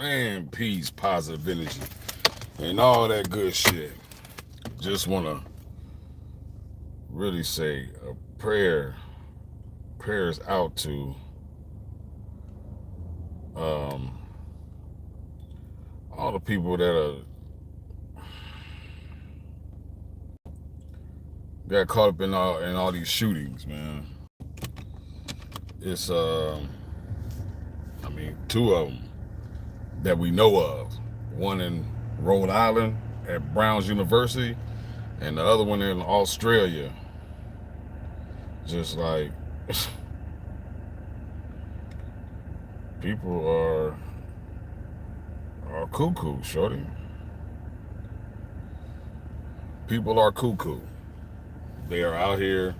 man, peace, positive energy, and all that good shit. Just want to really say a prayers out to um, all the people that got caught up in all these shootings, man. It's I mean, two of them that we know of. One in Rhode Island at Brown's University, and the other one in Australia. Just like people are cuckoo, shorty. People are cuckoo. They are out here.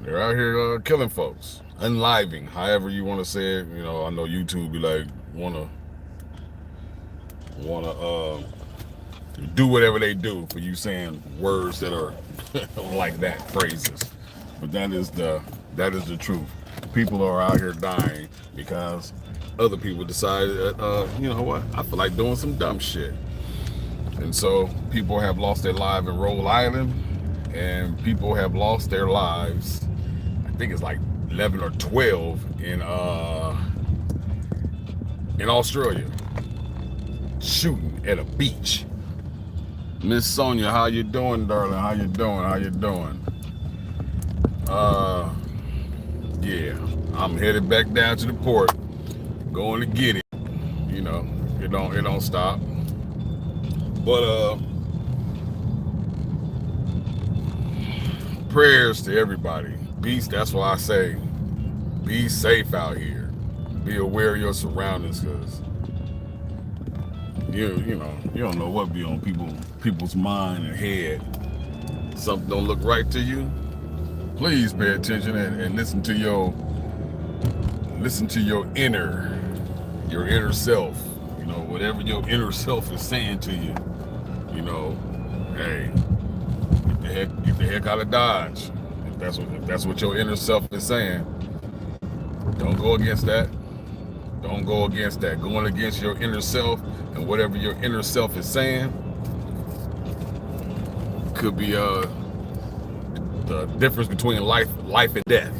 They're out here killing folks, unliving, however you want to say it. You know, I know YouTube be like wanna do whatever they do for you saying words that are like that, phrases. But that is the truth. People are out here dying because other people decided that, you know what, I feel like doing some dumb shit. And so people have lost their life in Rhode Island, and people have lost their lives, I think it's like 11 or 12 in Australia, shooting at a beach. Miss Sonia, how you doing, darling? How you doing? Yeah, I'm headed back down to the port, going to get it. You know, it don't stop. But prayers to everybody. That's why I say, be safe out here. Be aware of your surroundings, because you don't know what be on people's mind and head. Something don't look right to you. Please pay attention and listen to your inner self. You know, whatever your inner self is saying to you. You know, hey, get the heck out of Dodge. If that's what your inner self is saying, don't go against that. Don't go against that. Going against your inner self and whatever your inner self is saying could be the difference between life and death.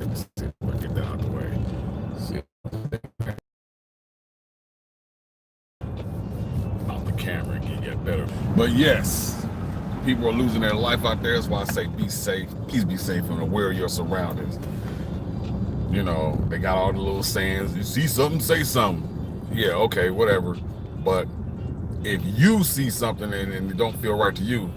Let's see if I get that out of the way. See, out the camera and get better. But yes, people are losing their life out there. That's why I say be safe. Please be safe and aware of your surroundings. You know, they got all the little sayings. You see something, say something. Yeah, okay, whatever. But if you see something and it don't feel right to you,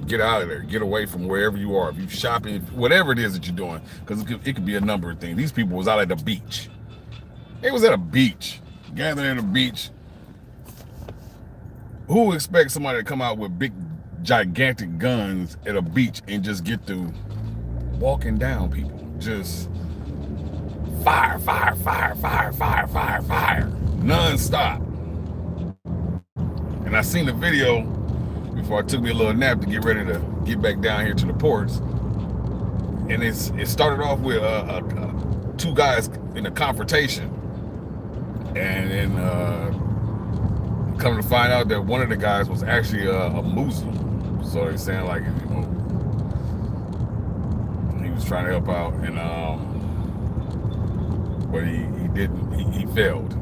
get out of there. Get away from wherever you are. If you're shopping, whatever it is that you're doing, because it could be a number of things. These people was out at the beach. They was at a beach, gathered at a beach. Who expects somebody to come out with big, gigantic guns at a beach and just get through walking down people? Just fire, non-stop. And I seen the video before I took me a little nap to get ready to get back down here to the ports. And it started off with two guys in a confrontation. And then come to find out that one of the guys was actually a Muslim. So they're saying, like, you know, he was trying to help out, and but he didn't. He failed.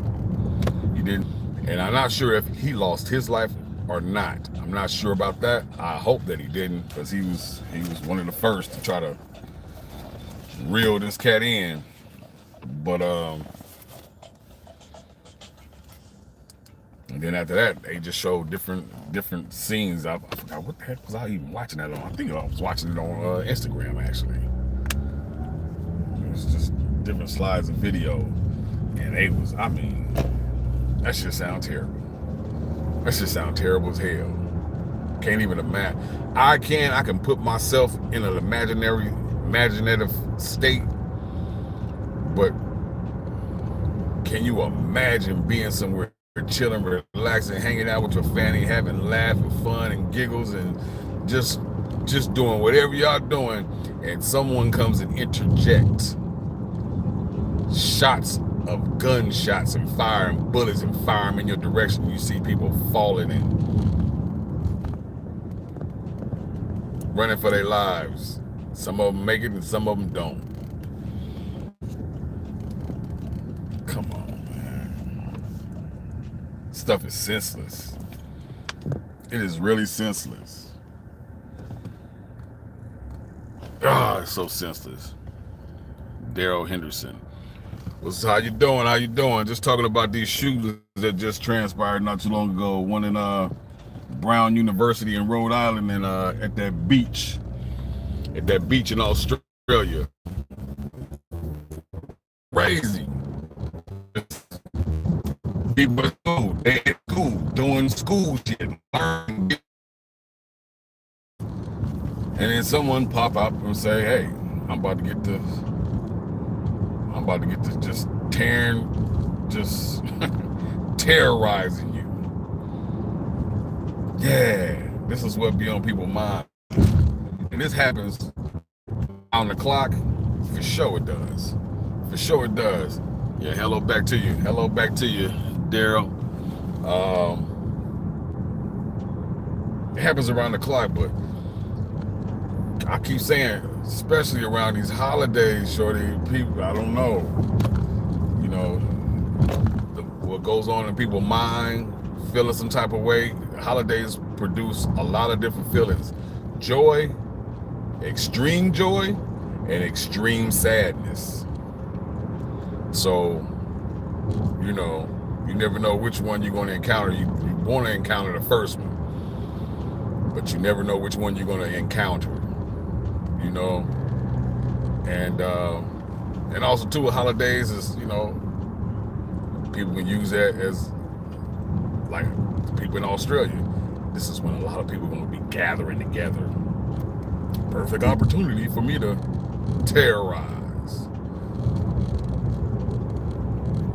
He didn't. And I'm not sure if he lost his life or not. I'm not sure about that. I hope that he didn't, because he was one of the first to try to reel this cat in. But and then after that, they just showed different scenes. I forgot what the heck was I even watching that on. I think I was watching it on Instagram, actually. It was just different slides of video, and it was, I mean, that shit sound terrible. That shit sound terrible as hell. Can't even imagine. I can put myself in an imaginative state, but can you imagine being somewhere chilling, relaxing, hanging out with your family, having laughing, fun and giggles, and just doing whatever y'all doing, and someone comes and interjects shots of gunshots and fire and bullets and fire them in your direction. You see people falling and running for their lives. Some of them make it and some of them don't. Come on, man. Stuff is senseless. It is really senseless. Ah, it's so senseless. Daryl Henderson. What's how you doing? How you doing? Just talking about these shootings that just transpired not too long ago. One in Brown University in Rhode Island, and at that beach in Australia. Crazy. People at school, they at school doing school shit, and then someone pop up and say, "Hey, I'm about to get this just terrorizing you." Yeah, this is what be on people's mind, and this happens on the clock. For sure it does. For sure it does. Yeah, hello back to you. Hello back to you, Daryl. It happens around the clock, but I keep saying, especially around these holidays, shorty, people, I don't know, you know, what goes on in people's mind, feeling some type of way. Holidays produce a lot of different feelings. Joy, extreme joy, and extreme sadness. So, you know, you never know which one you're going to encounter. You want to encounter the first one, but you never know which one you're going to encounter, you know. And also too, with holidays is, you know, people can use that as, like people in Australia, this is when a lot of people are going to be gathering together. Perfect opportunity for me to terrorize.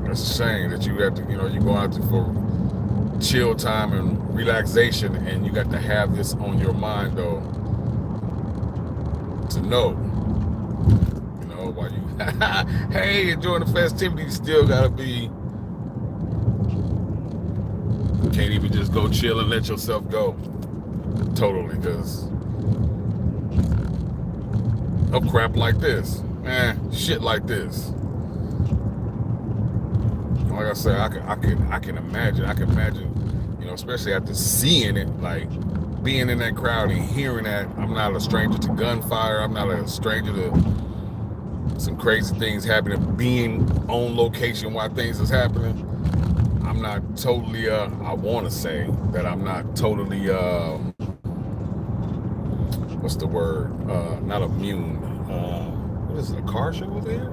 It's a shame that you have to, you know, you go out for chill time and relaxation, and you got to have this on your mind, though, to know, you know, while you, hey, enjoying the festivities, still gotta be, you can't even just go chill and let yourself go, totally, because of crap like this, shit like this. Like I said, I can imagine, you know, especially after seeing it, like being in that crowd and hearing that. I'm not a stranger to gunfire. I'm not a stranger to some crazy things happening, being on location while things is happening. I'm not totally, I want to say that I'm not totally, what's the word? Not immune. What is it, a car show over here?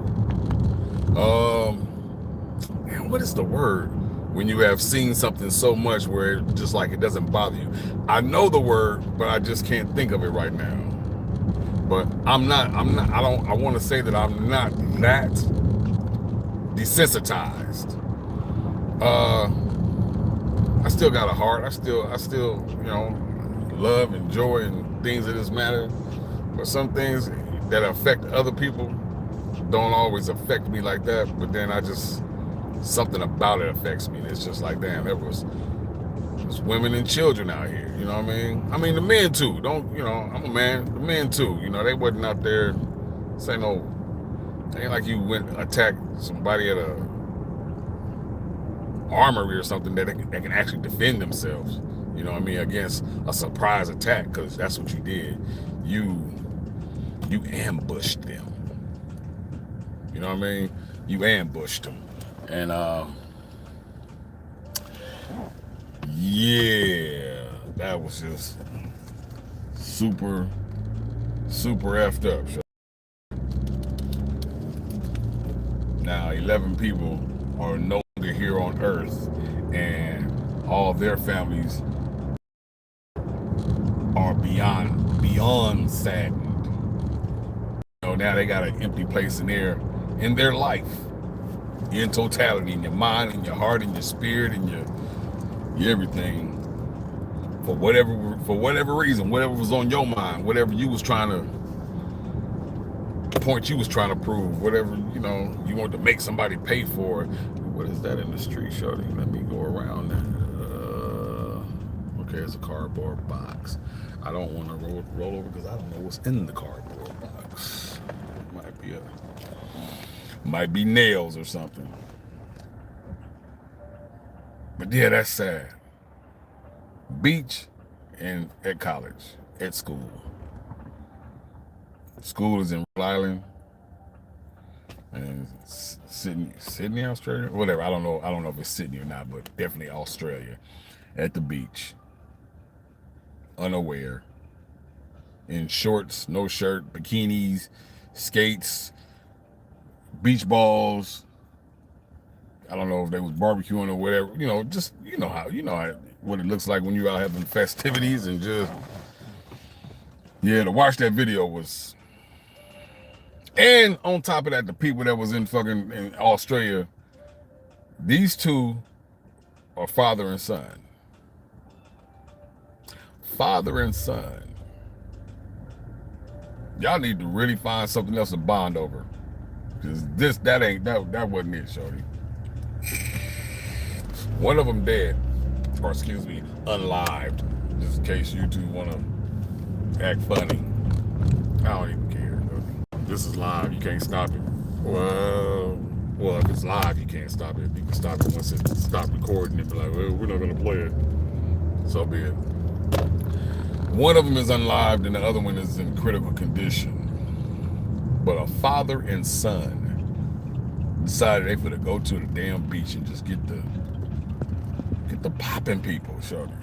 Man, what is the word when you have seen something so much where it just like it doesn't bother you? I know the word, but I just can't think of it right now. But I want to say that I'm not that desensitized. I still got a heart. I still, you know, love and joy and things of this matter. But some things that affect other people don't always affect me like that. But then something about it affects me. It's just like, damn, there's women and children out here, you know what I mean? I mean, the men too, you know, I'm a man, the men too, you know, they wasn't out there, ain't like you went and attacked somebody at a armory or something that can actually defend themselves, you know what I mean, against a surprise attack, because that's what you did. You ambushed them, you know what I mean? You ambushed them. And yeah, that was just super effed up. Now 11 people are no longer here on Earth, and all their families are beyond saddened. You know, now they got an empty place in their life. In totality, in your mind, in your heart, in your spirit, in your everything, for whatever reason, whatever was on your mind, whatever you was trying to point you was trying to prove, whatever, you know, you want to make somebody pay for it. What is that in the street, shorty? Let me go around that. Okay, it's a cardboard box. I don't want to roll over because I don't know what's in the cardboard box. Might be nails or something. But yeah, that's sad. Beach and at college, at school. School is in Rhode Island and Sydney, Australia, whatever. I don't know if it's Sydney or not, but definitely Australia. At the beach, unaware, in shorts, no shirt, bikinis, skates, beach balls. I don't know if they was barbecuing or whatever. You know, just you know how what it looks like when you're out having festivities and just to watch that video was. And on top of that, the people that was in Australia, these two are father and son. Father and son. Y'all need to really find something else to bond over. Because that wasn't it, shorty. One of them dead, or excuse me, unlived. Just in case you two want to act funny. I don't even care. This is live. You can't stop it. Well, if it's live, you can't stop it. You can stop it once it stops recording and be like, well, we're not going to play it. So be it. One of them is unlived and the other one is in critical condition. But a father and son decided they could go to the damn beach and just get the popping people, shorty.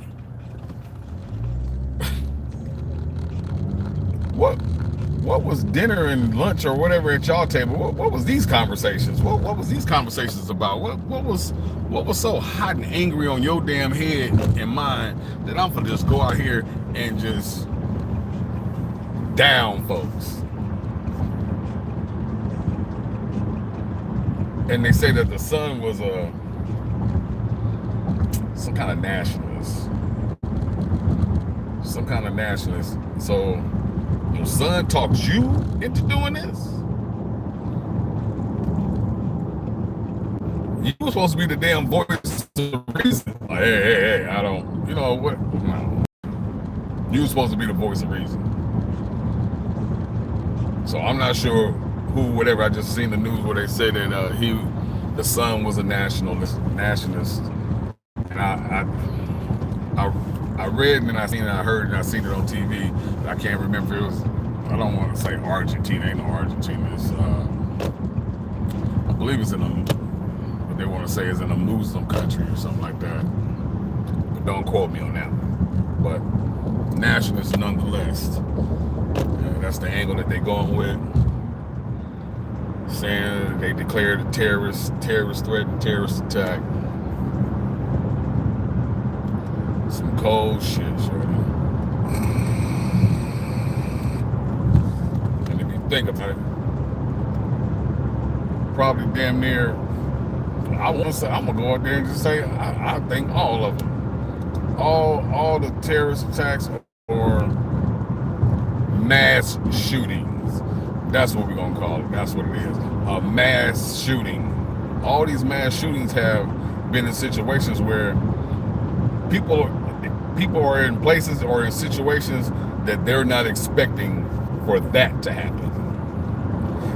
What was dinner and lunch or whatever at y'all table? What was these conversations? What was these conversations about? What was so hot and angry on your damn head and mind that I'm gonna just go out here and just down folks? And they say that the son was some kind of nationalist. So your son talked you into doing this? You were supposed to be the damn voice of reason. Like, hey, I don't, you know what? No. You were supposed to be the voice of reason. So I'm not sure who, whatever. I just seen the news where they said that the son was a nationalist. And I read and then I seen it, I heard and I seen it on TV. But I can't remember if it was, I don't want to say Argentina. Ain't no Argentina. It's, I believe it's in what they want to say is in a Muslim country or something like that. But don't quote me on that one. But nationalists nonetheless. That's the angle that they're going with. Saying they declared a terrorist threat and terrorist attack. Some cold shit, shorty. And if you think about it, probably damn near, I want to say, I'm going to go out there and just say, I think all of them. All the terrorist attacks or mass shootings. That's what we're going to call it. That's what it is. A mass shooting. All these mass shootings have been in situations where people are in places or in situations that they're not expecting for that to happen.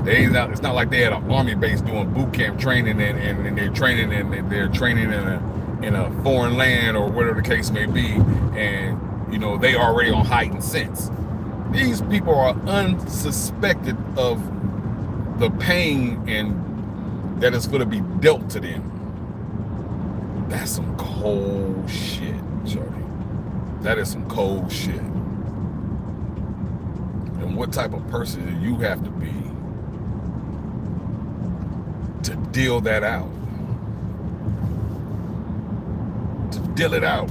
It's not like they had an army base doing boot camp training and they're training in a foreign land or whatever the case may be, and you know they already on heightened sense. These people are unsuspected of the pain and that is going to be dealt to them. That's some cold shit, shorty. That is some cold shit. And what type of person do you have to be to deal that out? To deal it out.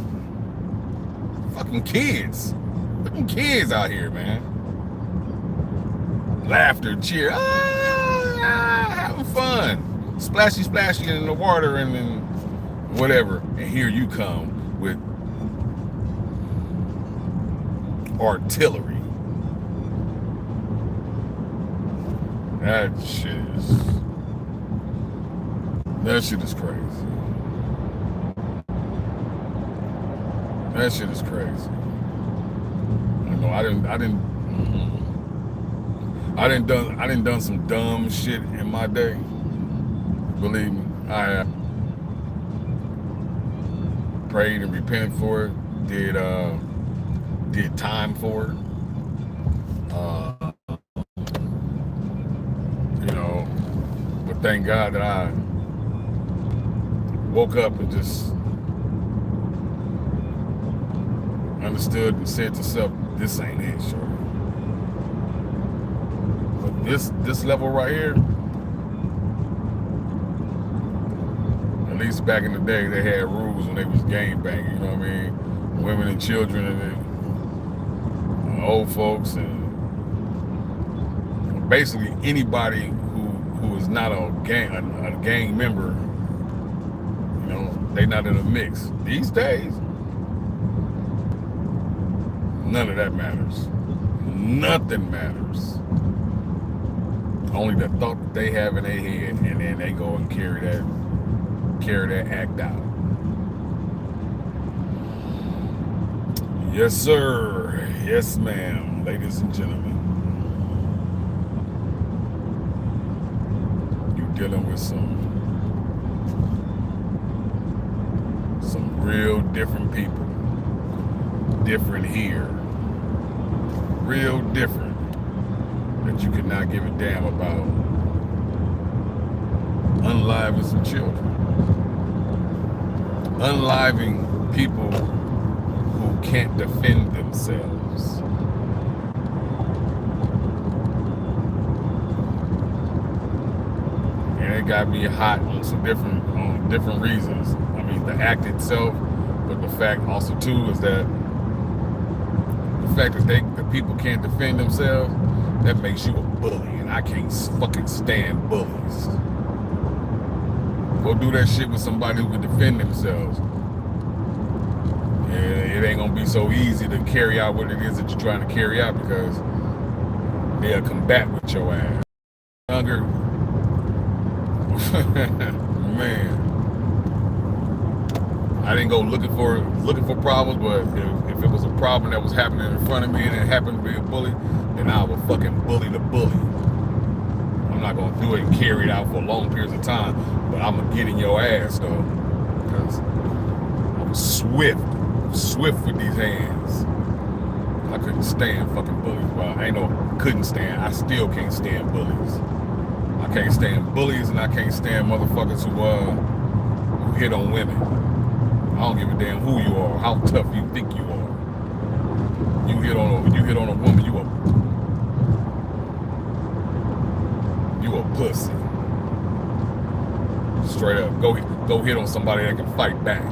Fucking kids. Fucking kids out here, man. Laughter, cheer, having fun. Splashy in the water and then whatever. And here you come with artillery. That shit is crazy. That shit is crazy. I know I didn't done some dumb shit in my day. Believe me, I have prayed and repented for it. Did time for it. You know, but thank God that I woke up and just understood and said to self, this ain't it, shorty. But this level right here, at least back in the day, they had rules when they was game banging, you know what I mean? Women and children and old folks and basically anybody who is not a gang member, you know, they not in a mix. These days, none of that matters. Nothing matters. Only the thought that they have in their head, and then they go and carry that act out. Yes, sir. Yes, ma'am. Ladies and gentlemen, you're dealing with some real different people. Different here. Real different. That you could not give a damn about. Unliving some children. Unliving people who can't defend themselves. And it got me hot on some different reasons. I mean, the act itself, but the fact also too is that the fact that the people can't defend themselves, that makes you a bully, and I can't fucking stand bullies. Go do that shit with somebody who can defend themselves. And it ain't gonna be so easy to carry out what it is that you're trying to carry out, because they'll combat with your ass. Younger, man. I didn't go looking for problems, but if it was a problem that was happening in front of me and it happened to be a bully, then I would fucking bully the bully. I'm not gonna do it and carry it out for long periods of time, but I'm gonna get in your ass though, because I was swift with these hands. I couldn't stand fucking bullies. Well, I still can't stand bullies. I can't stand bullies, and I can't stand motherfuckers who hit on women. I don't give a damn who you are, how tough you think you are. You hit on a woman, you a pussy. Straight up, go hit on somebody that can fight back.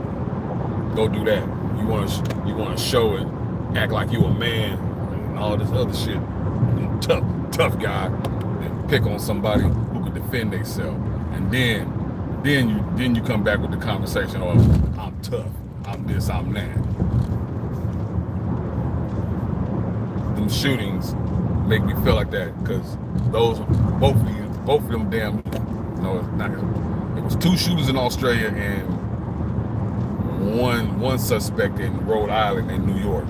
Go do that. You wanna show it, act like you a man, and all this other shit. Tough guy, and pick on somebody who can defend themselves, and then you come back with the conversation of, I'm tough, I'm this, I'm that. Them shootings make me feel like that, because both of them damn, it was 2 shooters in Australia and one suspect in Rhode Island and New York.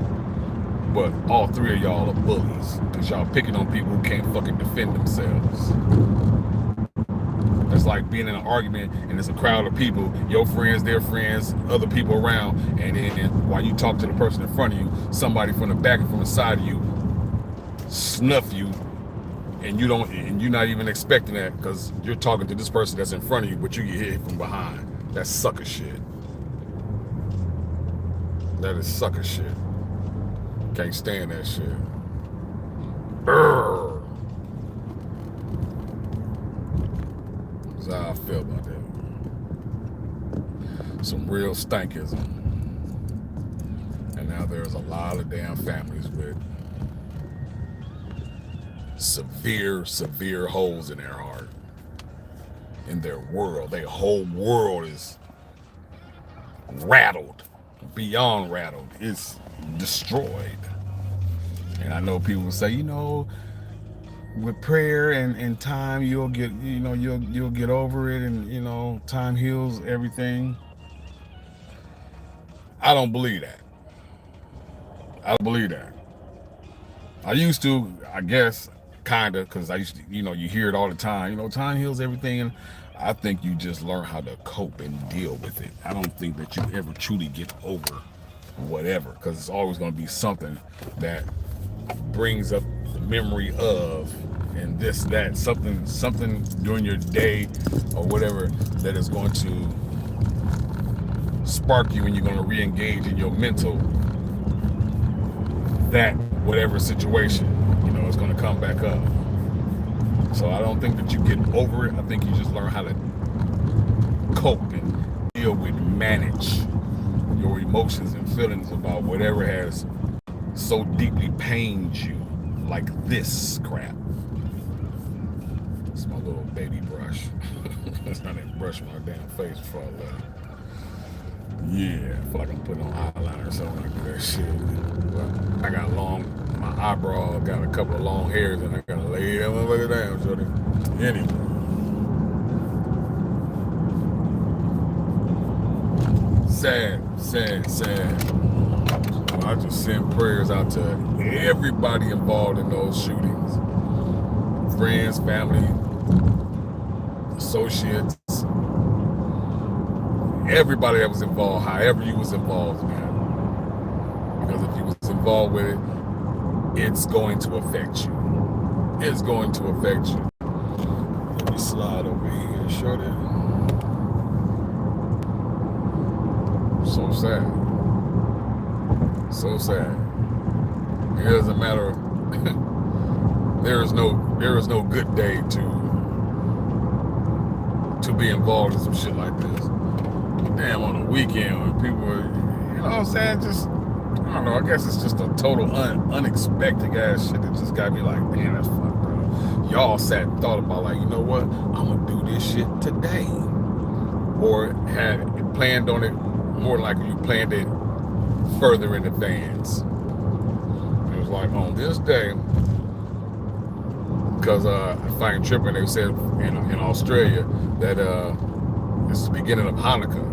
But all 3 of y'all are bullies, because y'all picking on people who can't fucking defend themselves. That's like being in an argument and there's a crowd of people, your friends, their friends, other people around, and then while you talk to the person in front of you, somebody from the back and from the side of you snuff you, and you're not even expecting that, because you're talking to this person that's in front of you, but you get hit from behind. That's sucker shit. That is sucker shit. Can't stand that shit. That's how I feel about that. Some real stankism. And now there's a lot of damn families with severe holes in their heart, in their world. Their whole world is rattled, beyond rattled. It's destroyed. And I know people will say, with prayer and time, you'll get, you'll get over it, and time heals everything. I don't believe that. I don't believe that. I used to, I guess, kind of, because I used to, you hear it all the time. Time heals everything, and I think you just learn how to cope and deal with it. I don't think that you ever truly get over whatever, because it's always going to be something that brings up the memory of, and this, that, something during your day or whatever that is going to spark you, and you're going to re-engage in your mental, that whatever situation, it's going to come back up. So I don't think that you get over it. I think you just learn how to cope and deal with, manage your emotions and feelings about whatever has so deeply pained you, like this crap. It's my little baby brush. That's not even brushing my damn face before I left. Yeah, I feel like I'm putting on eyeliner or something like that shit. But I got my eyebrow got a couple of long hairs, and I gotta lay that motherfucker down, shorty. Anyway. Sad. I just send prayers out to everybody involved in those shootings. Friends, family, associates, everybody that was involved, however you was involved, man. Because if you was involved with it, it's going to affect you. It's going to affect you. Let me slide over here, shorty. So sad. So sad. It doesn't matter. there is no good day to be involved in some shit like this. Damn, on the weekend when people are, you know what I'm saying, just, I don't know, I guess it's just a total unexpected ass shit that just got me like, damn, that's fucked up. Y'all sat and thought about, like, you know what, I'm gonna do this shit today. Or had planned on it, more likely you planned it further in advance. It was like, on this day, because if I ain't tripping, they said in Australia that it's the beginning of Hanukkah.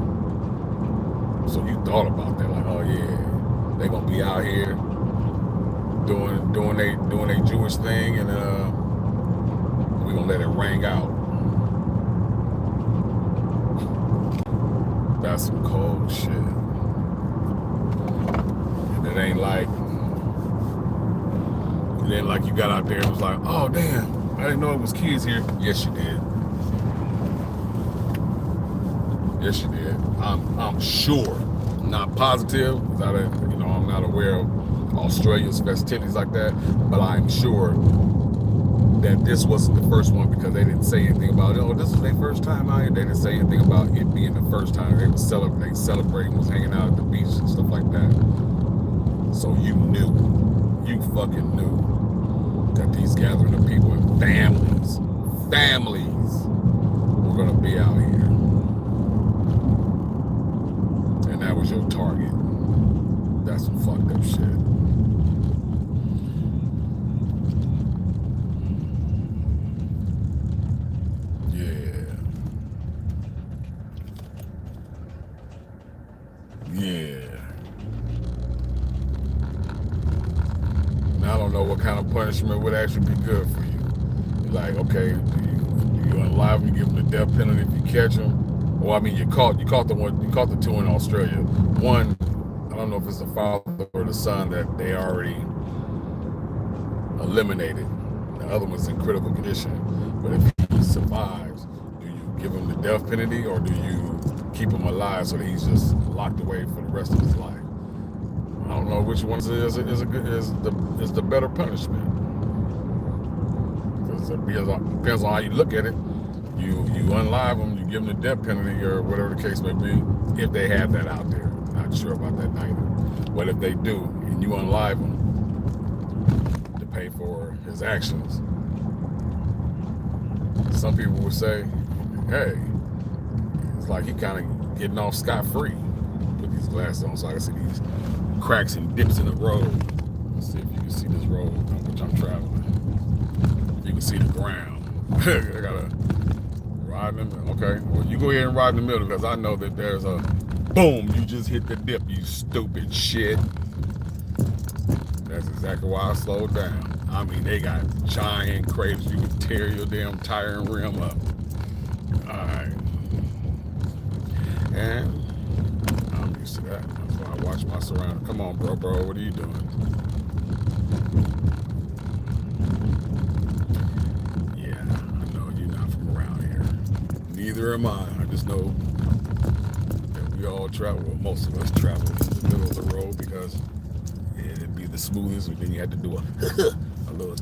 So you thought about that, like, oh yeah, they gonna be out here doing they Jewish thing, and we gonna let it ring out. That's some cold shit. And it ain't like you got out there and was like, oh damn, I didn't know it was kids here. Yes, you did. Yes, you did. I'm sure, not positive, I'm not aware of Australia's festivities like that, but I'm sure that this wasn't the first one, because they didn't say anything about it. Oh, this is their first time out here. They didn't say anything about it being the first time. They were celebrating, was hanging out at the beach and stuff like that. So you fucking knew that these gathering of people and families were gonna be out here. And that was your target. That's some fucked up shit. Yeah. Now, I don't know what kind of punishment would actually be good for you. Like, okay, do you unalive them, you give them the death penalty if you catch them? Well, I mean, you caught the two in Australia. One, I don't know if it's the father or the son that they already eliminated. The other one's in critical condition. But if he survives, do you give him the death penalty, or do you keep him alive so that he's just locked away for the rest of his life? I don't know which one is the better punishment. Because it depends on how you look at it. You unalive them, you give them the death penalty, or whatever the case may be, if they have that out there. Not sure about that either. But if they do, and you unalive him to pay for his actions, some people would say, hey, it's like he kind of getting off scot-free. Put these glasses on so I can see these cracks and dips in the road. Let's see if you can see this road on which I'm traveling. you can see the ground. I gotta ride in the middle. Okay, well, you go ahead and ride in the middle because I know that there's a boom, you just hit the dip, you stupid shit. That's exactly why I slowed down. I mean, they got giant craters. You can tear your damn tire and rim up. Alright. And I'm used to that. That's why I watch my surroundings. Come on, bro, what are you doing? Yeah, I know you're not from around here. Neither am I. I just know that we all travel, well, most of us travel in the middle of the road because it'd be the smoothest, and then you had to do a little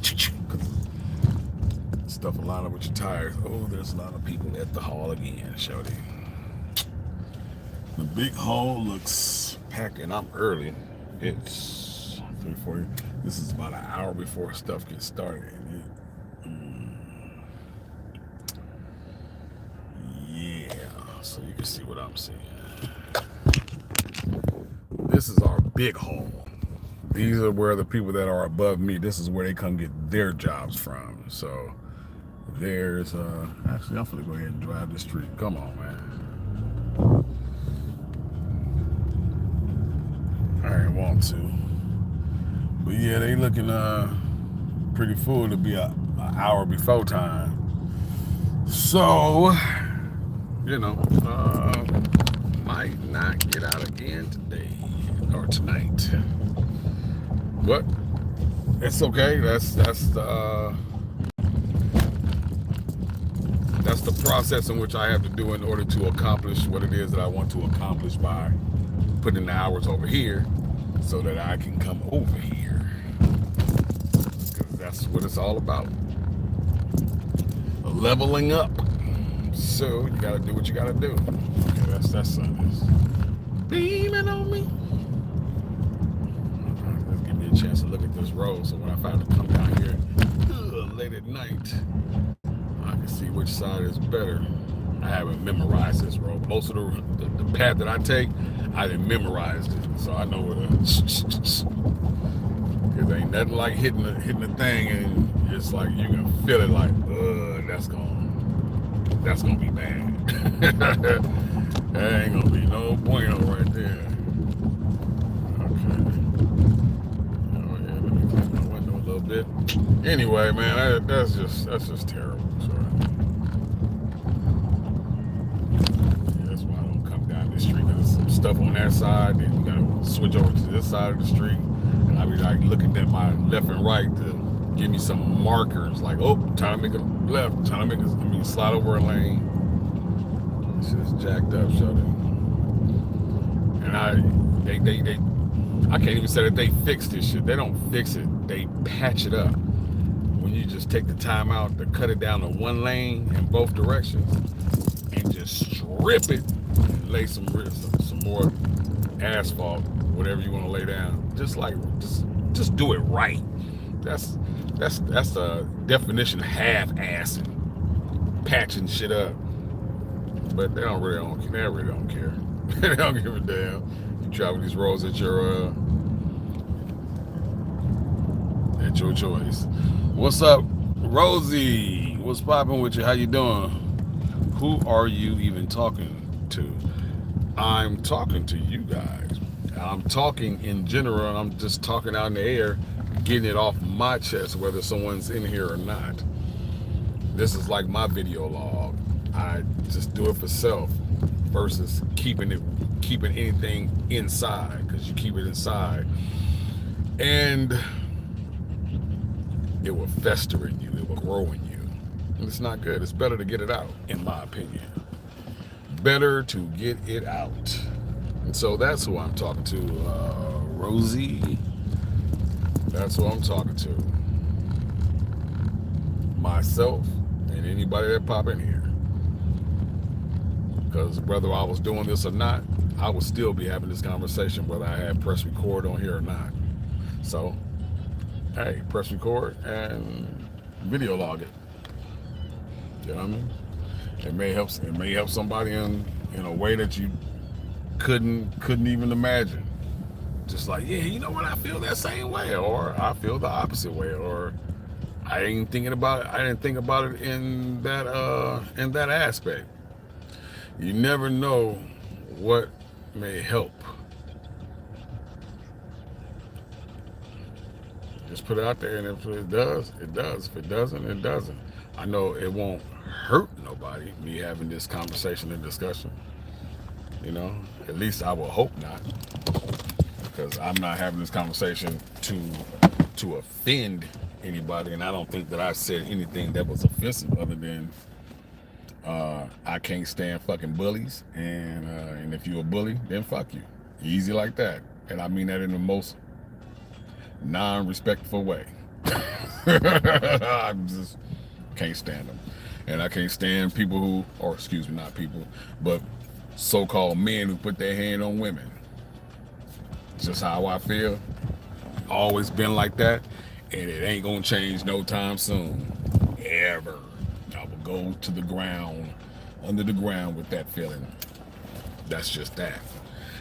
stuff line up with your tires. Oh, there's a lot of people at the hall again, shorty. The big hall looks packed, and I'm early. It's 3:40. This is about an hour before stuff gets started. Yeah, so you can see what I'm seeing. This is our big hall. These are where the people that are above me, this is where they come get their jobs from. So there's, actually, I'm gonna go ahead and drive the street. Come on, man. I didn't want to. But yeah, they looking pretty full to be an hour before time. So, you know, might not get out again today or tonight. But it's okay. That's the process in which I have to do in order to accomplish what it is that I want to accomplish by putting the hours over here so that I can come over here. Because that's what it's all about. Leveling up. So you gotta do what you gotta do. Okay, that sun is beaming on me. Let's give me a chance to look at this road so when I finally come down here late at night, I can see which side is better. I haven't memorized this road. Most of the path that I take, I didn't memorize it, so I know where because ain't nothing like hitting the thing and it's like you can feel it like, that's gonna be bad. That ain't gonna be no bueno right there. Okay. Oh yeah, let me clean my window a little bit. Anyway, man, that's just terrible. Sorry. That's why I don't come down this street. There's some stuff on that side, then you gotta switch over to this side of the street. And I be like looking at my left and right to give me some markers, like, oh, trying to make a left, trying to make slide over a lane. It's just jacked up, shut it. And I can't even say that they fix this shit. They don't fix it. They patch it up. When you just take the time out to cut it down to one lane in both directions and just strip it and lay some more asphalt, whatever you want to lay down. Just do it right. That's the definition of half-assing, patching shit up. But they really don't care. They don't give a damn. You travel these roads at your choice. What's up, Rosie? What's popping with you? How you doing? Who are you even talking to? I'm talking to you guys. I'm talking in general, and I'm just talking out in the air, getting it off my chest, whether someone's in here or not. This is like my video log. I just do it for self versus keeping anything inside, because you keep it inside and it will fester in you, it will grow in you, and it's not good. It's better to get it out, in my opinion. Better to get it out. And so that's who I'm talking to, Rosie. That's who I'm talking to. Myself and anybody that pop in here. Because whether I was doing this or not, I would still be having this conversation whether I had press record on here or not. So, hey, press record and video log it. You know what I mean? It may help somebody in a way that you couldn't even imagine. Just like, yeah, you know what, I feel that same way, or I feel the opposite way, or I ain't thinking about it. I didn't think about it in that aspect. You never know what may help. Just put it out there, and if it does, it does. If it doesn't, it doesn't. I know it won't hurt nobody, me having this conversation and discussion. You know, at least I will hope not, because I'm not having this conversation to offend anybody, and I don't think that I said anything that was offensive other than I can't stand fucking bullies, and if you're a bully, then fuck you. Easy like that, and I mean that in the most non-respectful way. I just can't stand them, and I can't stand people who, or excuse me, not people, but so-called men who put their hand on women. It's just how I feel. Always been like that, and it ain't gonna change no time soon, ever. I will go to the ground, under the ground with that feeling. That's just that.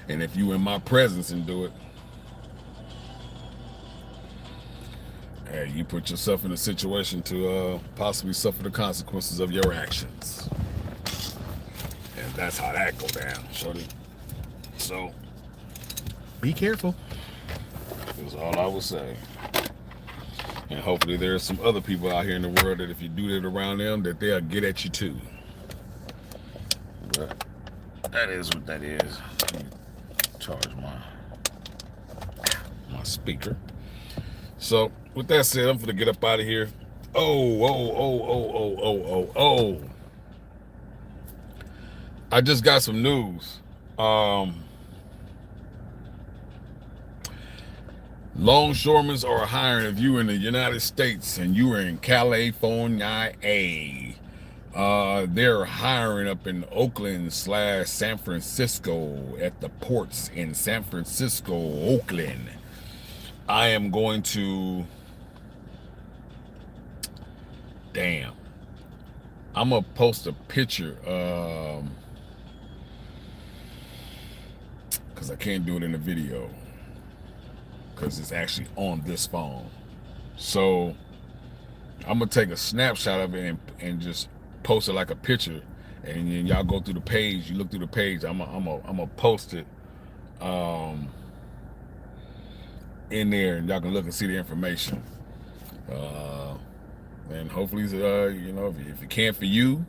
And if you in my presence and do it, hey, you put yourself in a situation to possibly suffer the consequences of your actions. And that's how that go down, shorty. So, be careful. That's all I would say. And hopefully there's some other people out here in the world that if you do that around them, that they'll get at you too. But that is what that is. Charge my speaker. So with that said, I'm gonna get up out of here. Oh. I just got some news. Longshoremen are hiring. If you in the United States and you are in California, they're hiring up in Oakland/San Francisco at the ports in San Francisco, Oakland. I am going to, I'm gonna post a picture, because I can't do it in the video, because it's actually on this phone. So I'm gonna take a snapshot of it and just post it like a picture, and then y'all go through the page. You look through the page. I'm gonna post it in there, and y'all can look and see the information. And hopefully, you know, if it can't for you,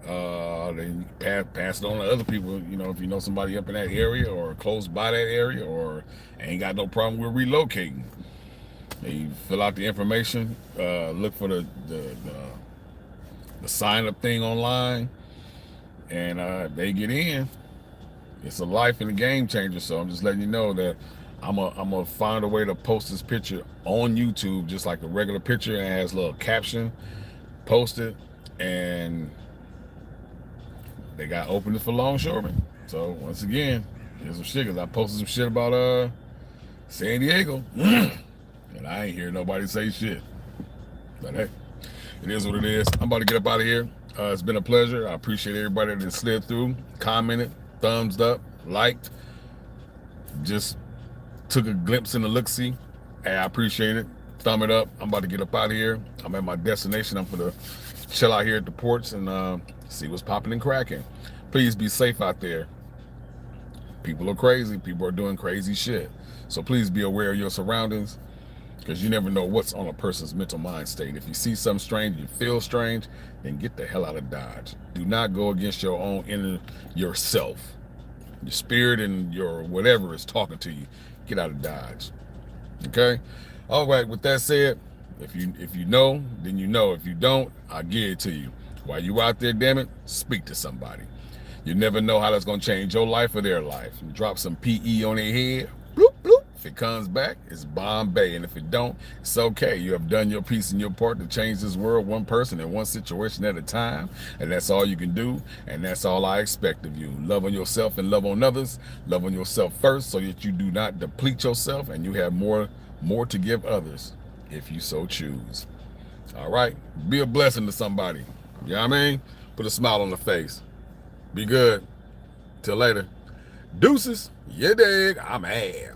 then you pass it on to other people. You know, if you know somebody up in that area or close by that area, or ain't got no problem with relocating, you fill out the information, look for the sign up thing online, and they get in. It's a life and a game changer. So I'm just letting you know that I'm gonna find a way to post this picture on YouTube, just like a regular picture, and it has a little caption. Post it, and they got openings for longshoremen. So once again, here's some shit, because I posted some shit about San Diego, and I ain't hear nobody say shit. But hey, it is what it is. I'm about to get up out of here. It's been a pleasure. I appreciate everybody that slid through, commented, thumbs up, liked, just took a glimpse in the look-see. Hey, I appreciate it. Thumb it up. I'm about to get up out of here. I'm at my destination. I'm gonna chill out here at the ports and see what's popping and cracking. Please be safe out there. People are crazy. People are doing crazy shit. So please be aware of your surroundings, because you never know what's on a person's mental mind state. If you see something strange, you feel strange, then get the hell out of Dodge. Do not go against your own inner yourself. Your spirit and your whatever is talking to you. Get out of Dodge. Okay? All right, with that said, if you know, then you know. If you don't, I'll give it to you. While you out there, damn it, speak to somebody. You never know how that's going to change your life or their life. You drop some PE on their head, bloop, bloop. If it comes back, it's Bombay. And if it don't, it's okay. You have done your piece and your part to change this world, one person and one situation at a time. And that's all you can do. And that's all I expect of you. Love on yourself and love on others. Love on yourself first, so that you do not deplete yourself and you have more to give others if you so choose. All right? Be a blessing to somebody. You know what I mean? Put a smile on the face. Be good. Till later. Deuces. You dig? I'm out.